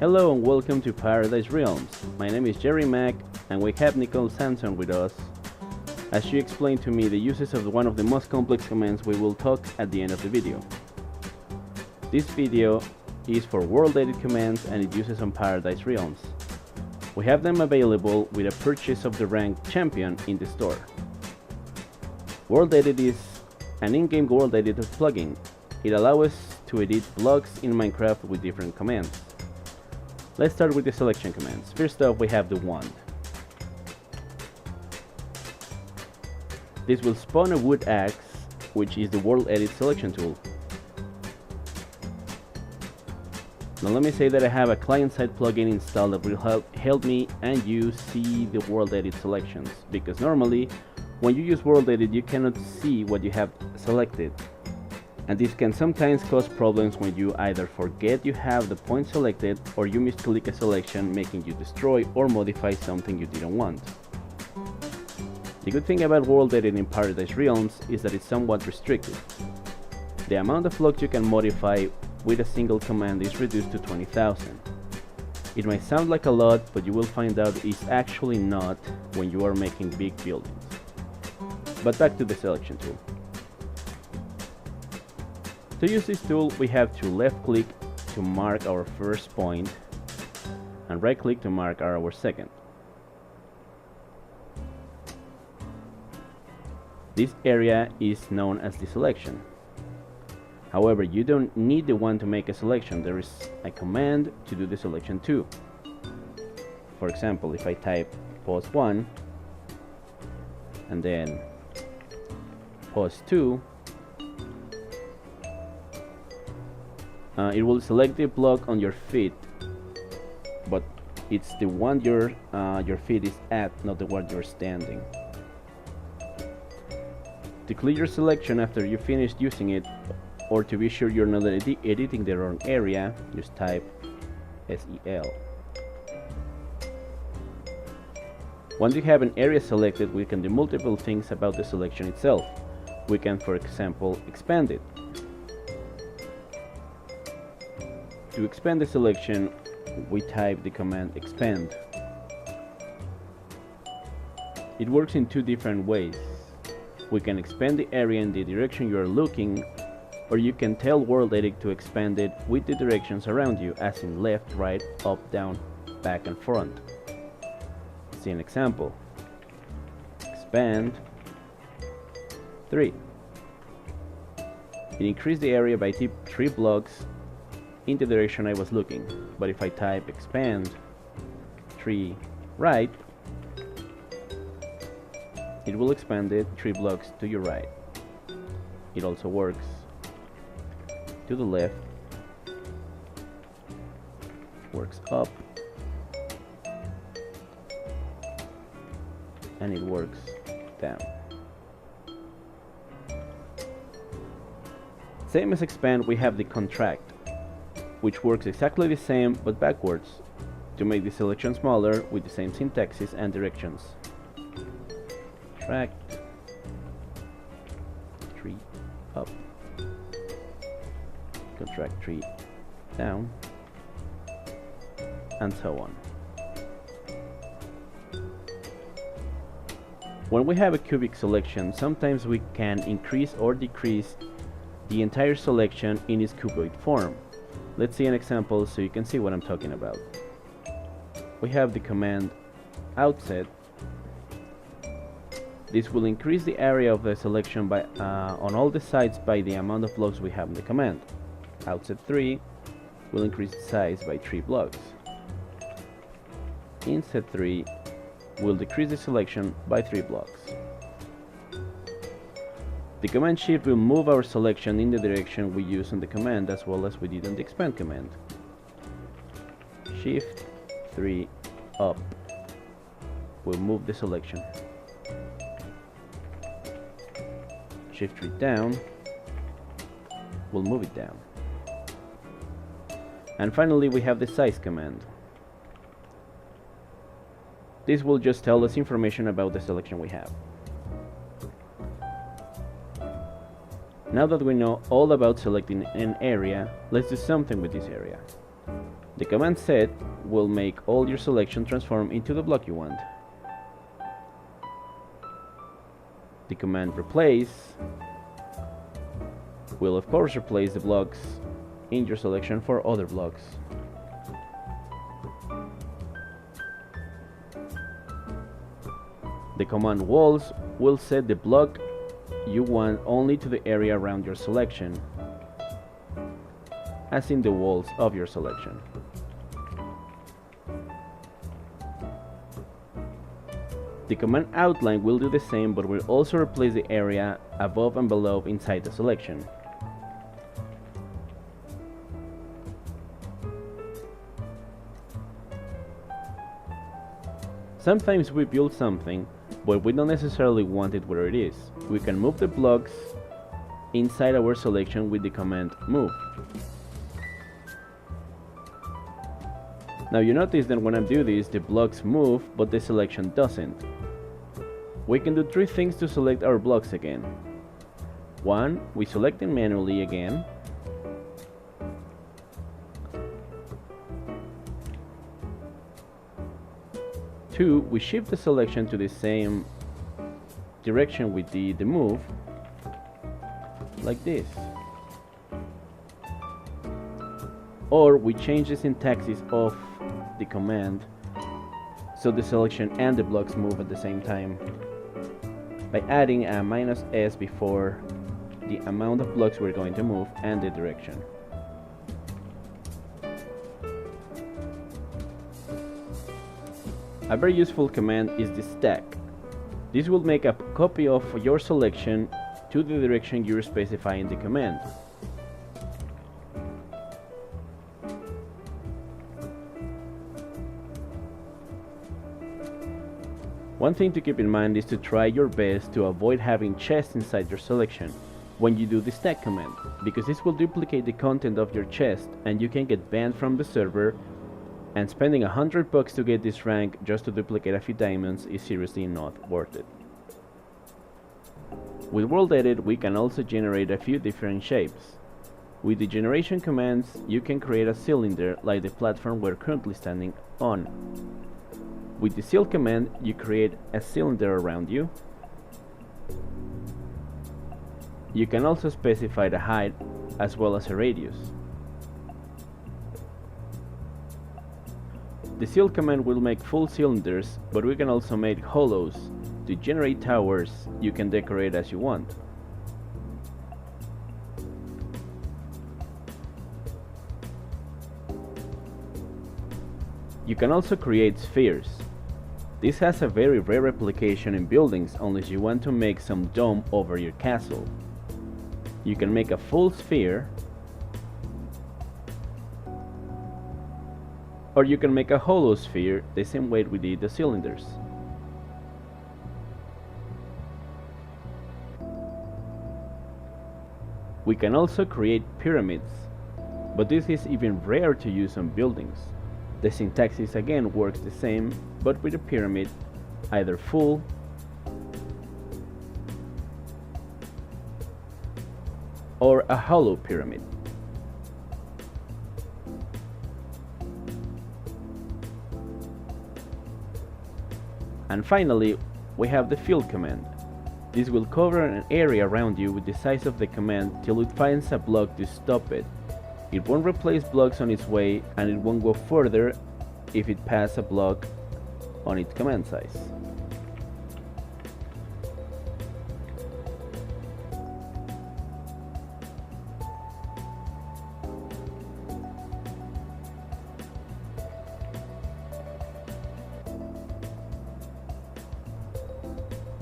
Hello and welcome to Paradise Realms. My name is Jerry Mack and we have Nicole Sanson with us as she explained to me the uses of one of the most complex commands we will talk at the end of the video. This video is for WorldEdit commands and it uses on Paradise Realms. We have them available with a purchase of the rank champion in the store. WorldEdit is an in-game world editor plugin. It allows us to edit blocks in Minecraft with different commands. Let's start with the selection commands. First off, we have the wand. This will spawn a wood axe, which is the WorldEdit selection tool. Now let me say that I have a client-side plugin installed that will help me and you see the WorldEdit selections, because normally when you use WorldEdit you cannot see what you have selected. And this can sometimes cause problems when you either forget you have the point selected or you misclick a selection, making you destroy or modify something you didn't want. The good thing about WorldEdit in Paradise Realms is that it's somewhat restricted. The amount of blocks you can modify with a single command is reduced to 20,000. It might sound like a lot, but you will find out it's actually not when you are making big buildings. But back to the selection tool. To use this tool, we have to left click to mark our first point and right click to mark our second. This area is known as the selection. However, you don't need the one to make a selection. There is a command to do the selection too. For example, if I type pause 1 and then pause 2, it will select the block on your feet, but it's the one your feet is at, not the one you're standing. To clear your selection after you finished using it, or to be sure you're not editing the wrong area, just type SEL. Once you have an area selected, we can do multiple things about the selection itself. We can, for example, expand it. To expand the selection, we type the command expand. It works in two different ways. We can expand the area in the direction you are looking, or you can tell WorldEdit to expand it with the directions around you, as in left, right, up, down, back and front. See an example. Expand 3. It increased the area by 3 blocks in the direction I was looking, but if I type expand 3 right, it will expand it 3 blocks to your right. It also works to the left, works up, and it works down. Same as expand, we have the contract, which works exactly the same but backwards, to make the selection smaller with the same syntaxes and directions. Contract 3 up, contract 3 down, and so on. When we have a cubic selection, sometimes we can increase or decrease the entire selection in its cuboid form. Let's see an example so you can see what I'm talking about. We have the command outset. This will increase the area of the selection by on all the sides by the amount of blocks we have in the command. Outset 3 will increase the size by 3 blocks. Inset 3 will decrease the selection by 3 blocks. The command shift will move our selection in the direction we use on the command, as well as we did on the expand command. Shift 3 up will move the selection. Shift 3 down will move it down. And finally we have the size command. This will just tell us information about the selection we have. Now that we know all about selecting an area, let's do something with this area. The command set will make all your selection transform into the block you want. The command replace will of course replace the blocks in your selection for other blocks. The command walls will set the block you want only to the area around your selection, as in the walls of your selection. The command outline will do the same, but will also replace the area above and below inside the selection. Sometimes we build something, but we don't necessarily want it where it is. We can move the blocks inside our selection with the command move. Now you notice that when I do this, the blocks move, but the selection doesn't. We can do three things to select our blocks again. 1. We select them manually again. 2. We shift the selection to the same direction with the move, like this. Or we change the syntaxes of the command so the selection and the blocks move at the same time by adding a -s before the amount of blocks we're going to move and the direction. A very useful command is the stack. This will make a copy of your selection to the direction you specify in the command. One thing to keep in mind is to try your best to avoid having chests inside your selection when you do the stack command, because this will duplicate the content of your chest and you can get banned from the server, and spending $100 to get this rank just to duplicate a few diamonds is seriously not worth it. With WorldEdit we can also generate a few different shapes. With the generation commands you can create a cylinder like the platform we're currently standing on. With the seal command you create a cylinder around you. You can also specify the height as well as a radius. The seal command will make full cylinders, but we can also make hollows. To generate towers you can decorate as you want. You can also create spheres. This has a very rare application in buildings unless you want to make some dome over your castle. You can make a full sphere, or you can make a hollow sphere the same way we did the cylinders. We can also create pyramids, but this is even rare to use on buildings. The syntaxis again works the same, but with a pyramid, either full or a hollow pyramid. And finally, we have the fill command. This will cover an area around you with the size of the command till it finds a block to stop it. It won't replace blocks on its way, and it won't go further if it passes a block on its command size.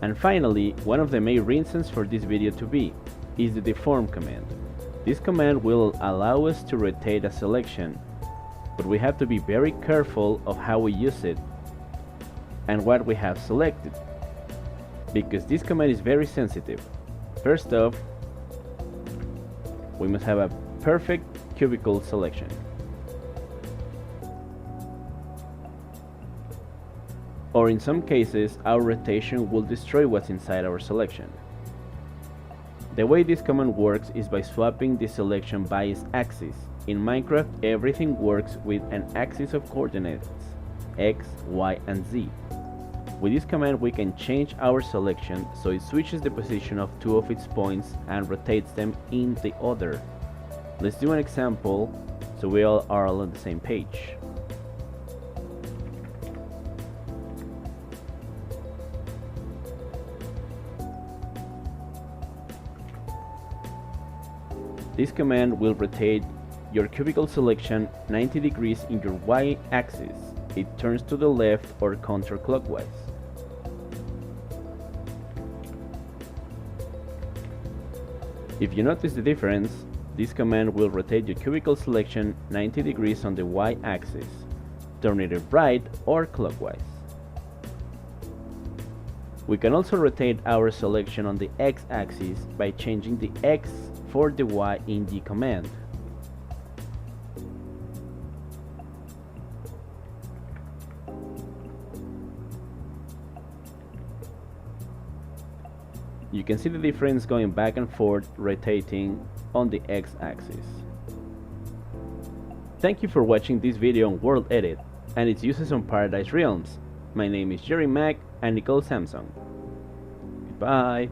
And finally, one of the main reasons for this video to be is the Deform command. This command will allow us to rotate a selection, but we have to be very careful of how we use it and what we have selected, because this command is very sensitive. First off, we must have a perfect cubicle selection. Or in some cases, our rotation will destroy what's inside our selection. The way this command works is by swapping the selection bias axis. In Minecraft, everything works with an axis of coordinates, X, Y, and Z. With this command we can change our selection so it switches the position of two of its points and rotates them in the other. Let's do an example so we all are on the same page. This command will rotate your cubicle selection 90 degrees in your Y-axis. It turns to the left or counterclockwise. If you notice the difference, this command will rotate your cubicle selection 90 degrees on the Y-axis, turn it right or clockwise. We can also rotate our selection on the X-axis by changing the X for the Y in the command. You can see the difference going back and forth rotating on the X-axis. Thank you for watching this video on WorldEdit and its uses on Paradise Realms. My name is Jerry Mack and Nicole Samsung. Goodbye.